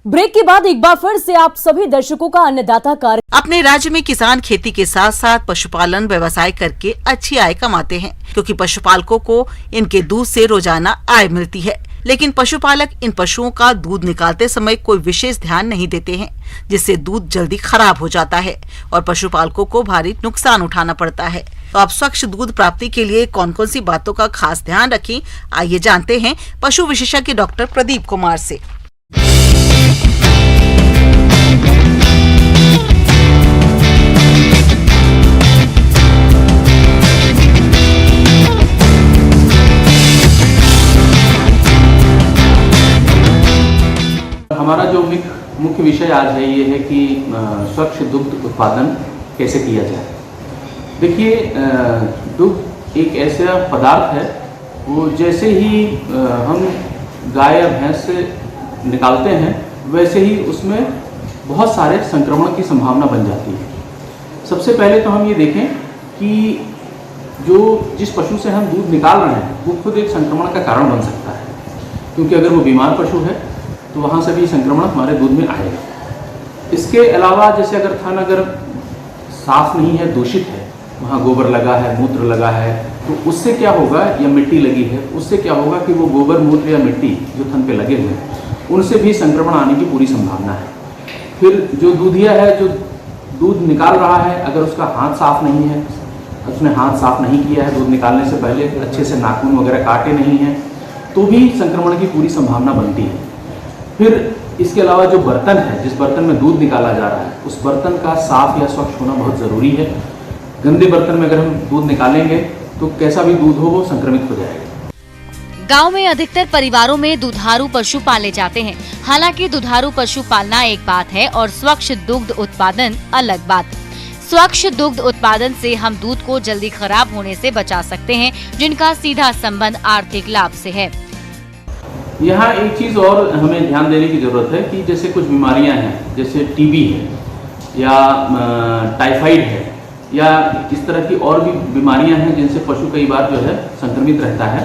Break के बाद एक बार फिर से आप सभी दर्शकों का अन्नदाता कार्य। अपने राज्य में किसान खेती के साथ साथ पशुपालन व्यवसाय करके अच्छी आय कमाते हैं, क्योंकि पशुपालकों को इनके दूध से रोजाना आय मिलती है। लेकिन पशुपालक इन पशुओं का दूध निकालते समय कोई विशेष ध्यान नहीं देते हैं, जिससे दूध जल्दी खराब हो जाता है और पशुपालकों को भारी नुकसान उठाना पड़ता है। तो आप स्वच्छ दूध प्राप्ति के लिए कौन कौन सी बातों का खास ध्यान रखें, आइए जानते हैं पशु विशेषज्ञ डॉक्टर प्रदीप कुमार से। हमारा जो मुख्य विषय आज है ये है कि स्वच्छ दुग्ध उत्पादन कैसे किया जाए। देखिए, दुग्ध एक ऐसा पदार्थ है, वो जैसे ही हम गाय या भैंस से निकालते हैं वैसे ही उसमें बहुत सारे संक्रमण की संभावना बन जाती है। सबसे पहले तो हम ये देखें कि जिस पशु से हम दूध निकाल रहे हैं वो खुद एक संक्रमण का कारण बन सकता है, क्योंकि अगर वो बीमार पशु है तो वहाँ से भी संक्रमण हमारे दूध में आएगा। इसके अलावा जैसे अगर थन साफ नहीं है, दूषित है, वहाँ गोबर लगा है, मूत्र लगा है, तो उससे क्या होगा, या मिट्टी लगी है, उससे क्या होगा कि वो गोबर मूत्र या मिट्टी जो थन पे लगे हुए हैं उनसे भी संक्रमण आने की पूरी संभावना है। फिर जो दूधिया है, जो दूध निकाल रहा है, अगर उसका हाथ साफ नहीं है, उसने हाथ साफ नहीं किया है दूध निकालने से पहले, अच्छे से नाखून वगैरह काटे नहीं हैं, तो भी संक्रमण की पूरी संभावना बनती है। फिर इसके अलावा जो बर्तन है, जिस बर्तन में दूध निकाला जा रहा है, उस बर्तन का साफ या स्वच्छ होना बहुत ज़रूरी है। गंदे बर्तन में अगर हम दूध निकालेंगे तो कैसा भी दूध हो वो संक्रमित हो जाएगा। गांव में अधिकतर परिवारों में दुधारू पशु पाले जाते हैं। हालांकि दुधारू पशु पालना एक बात है और स्वच्छ दुग्ध उत्पादन अलग बात। स्वच्छ दुग्ध उत्पादन से हम दूध को जल्दी खराब होने से बचा सकते हैं, जिनका सीधा संबंध आर्थिक लाभ से है। यहाँ एक चीज़ और हमें ध्यान देने की ज़रूरत है कि जैसे कुछ बीमारियाँ हैं, जैसे टीबी है या टाइफाइड है या इस तरह की और भी बीमारियाँ हैं जिनसे पशु कई बार जो है संक्रमित रहता है,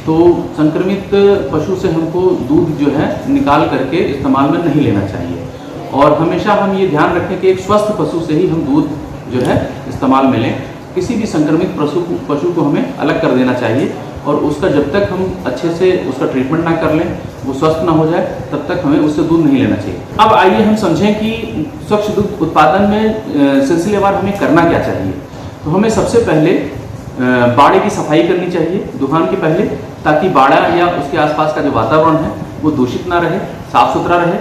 तो संक्रमित पशु से हमको दूध जो है निकाल करके इस्तेमाल में नहीं लेना चाहिए। और हमेशा हम ये ध्यान रखें कि एक स्वस्थ पशु से ही हम दूध जो है इस्तेमाल में लें। किसी भी संक्रमित पशु को हमें अलग कर देना चाहिए और उसका जब तक हम अच्छे से उसका ट्रीटमेंट ना कर लें, वो स्वस्थ ना हो जाए, तब तक हमें उससे दूध नहीं लेना चाहिए। अब आइए हम समझें कि स्वच्छ दूध उत्पादन में सिलसिलेवार हमें करना क्या चाहिए। तो हमें सबसे पहले बाड़े की सफाई करनी चाहिए दुकान के पहले, ताकि बाड़ा या उसके आसपास का जो वातावरण है वो दूषित ना रहे, साफ सुथरा रहे।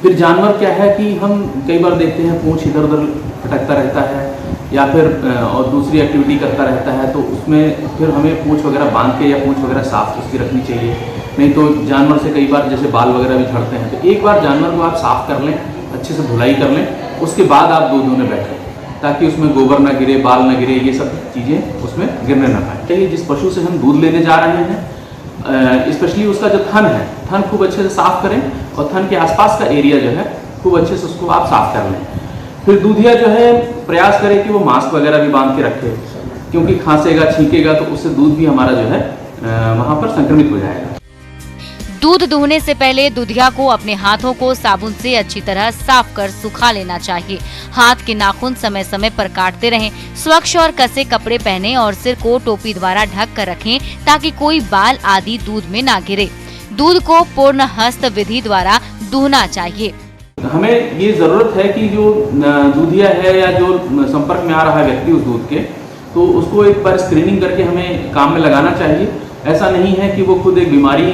फिर जानवर क्या है कि हम कई बार देखते हैं पूंछ इधर उधर भटकता रहता है या फिर और दूसरी एक्टिविटी करता रहता है, तो उसमें फिर हमें पूंछ वगैरह बांध के या पूंछ वगैरह साफ उसकी रखनी चाहिए। नहीं तो जानवर से कई बार जैसे बाल वगैरह भी झड़ते हैं, तो एक बार जानवर को आप साफ कर लें, अच्छे से धुलाई कर लें, उसके बाद आप दूध धोने बैठें, ताकि उसमें गोबर ना गिरे, बाल ना गिरे, ये सब चीज़ें उसमें गिरने ना पाए। जिस पशु से हम दूध लेने जा रहे हैं, स्पेशली उसका जो थन है, थन खूब अच्छे से साफ करें और थन के आसपास का एरिया जो है खूब अच्छे से उसको आप साफ कर लें। फिर दूधिया जो है प्रयास करे कि वो मास्क वगैरह भी बांध के रखे, क्योंकि खांसेगा, छींकेगा तो उससे दूध भी हमारा जो है वहाँ पर संक्रमित हो जाएगा। दूध दुहने से पहले दूधिया को अपने हाथों को साबुन से अच्छी तरह साफ कर सुखा लेना चाहिए। हाथ के नाखून समय समय पर काटते रहें। स्वच्छ और कसे कपड़े पहने और सिर को टोपी द्वारा ढक कर रखें, ताकि कोई बाल आदि दूध में ना गिरे। दूध को पूर्ण हस्त विधि द्वारा दूहना चाहिए। हमें ये ज़रूरत है कि जो दूधिया है या जो संपर्क में आ रहा है व्यक्ति उस दूध के, तो उसको एक बार स्क्रीनिंग करके हमें काम में लगाना चाहिए। ऐसा नहीं है कि वो खुद एक बीमारी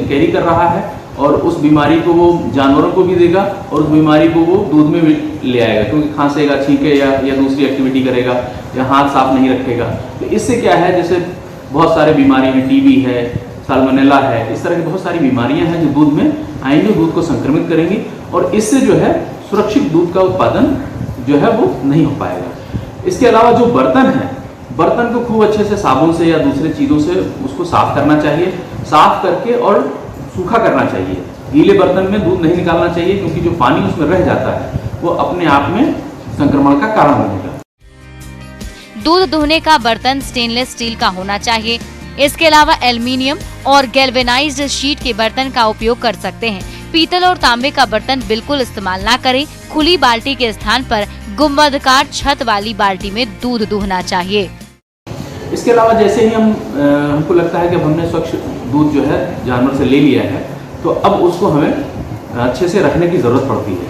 कैरी कर रहा है और उस बीमारी को वो जानवरों को भी देगा और उस बीमारी को वो दूध में भी ले आएगा, क्योंकि खांसेगा, छींके या दूसरी एक्टिविटी करेगा या हाथ साफ नहीं रखेगा। तो इससे क्या है, जैसे बहुत सारे बीमारी हैं, टीबी है, साल्मोनेला है, इस तरह की बहुत सारी बीमारियां हैं जो दूध में आएंगी, दूध को संक्रमित करेंगी और इससे जो है सुरक्षित दूध का उत्पादन जो है वो नहीं हो पाएगा। इसके अलावा जो बर्तन है, बर्तन को खूब अच्छे से साबुन से या दूसरे चीज़ों से उसको साफ करना चाहिए, साफ करके और सूखा करना चाहिए। गीले बर्तन में दूध नहीं निकालना चाहिए, क्योंकि जो पानी उसमें रह जाता है वो अपने आप में संक्रमण का कारण बनेगा। दूध दुहने का बर्तन स्टेनलेस स्टील का होना चाहिए। इसके अलावा एल्युमिनियम और गैल्वेनाइज्ड शीट के बर्तन का उपयोग कर सकते हैं। पीतल और तांबे का बर्तन बिल्कुल इस्तेमाल ना करें। खुली बाल्टी के स्थान पर गुंबदकार छत वाली बाल्टी में दूध दूहना चाहिए। इसके अलावा जैसे ही हमको लगता है कि अब हमने स्वच्छ दूध जो है जानवर से ले लिया है, तो अब उसको हमें अच्छे से रखने की ज़रूरत पड़ती है।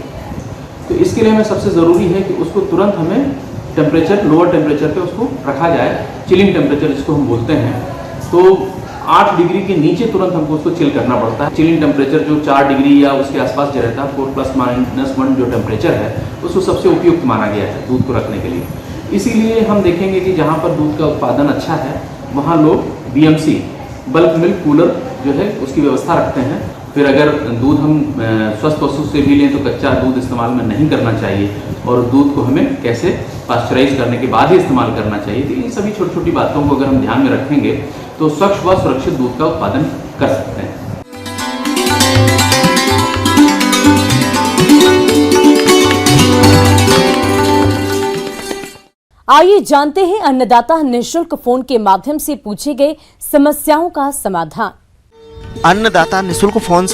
तो इसके लिए हमें सबसे ज़रूरी है कि उसको तुरंत हमें टेम्परेचर, लोअर टेम्परेचर पे उसको रखा जाए, चिलिंग टेम्परेचर जिसको हम बोलते हैं। तो 8 डिग्री के नीचे तुरंत हमको उसको चिल करना पड़ता है। चिलिंग टेम्परेचर जो 4 डिग्री या उसके आसपास जो रहता है, 4+-1 जो टेम्परेचर है, उसको सबसे उपयुक्त माना गया है दूध को रखने के लिए। इसीलिए हम देखेंगे कि जहाँ पर दूध का उत्पादन अच्छा है वहाँ लोग BMC बल्क मिल्क कूलर जो है उसकी व्यवस्था रखते हैं। फिर अगर दूध हम स्वस्थ पशु से भी लें तो कच्चा दूध इस्तेमाल में नहीं करना चाहिए, और दूध को हमें कैसे पास्चराइज करने के बाद ही इस्तेमाल करना चाहिए। तो इन सभी छोटी छोटी बातों को अगर हम ध्यान में रखेंगे तो स्वच्छ व सुरक्षित दूध का उत्पादन कर सकते हैं। आइए जानते हैं अन्नदाता निःशुल्क फोन के माध्यम से पूछे गए समस्याओं का समाधान। अन्नदाता निःशुल्क फोन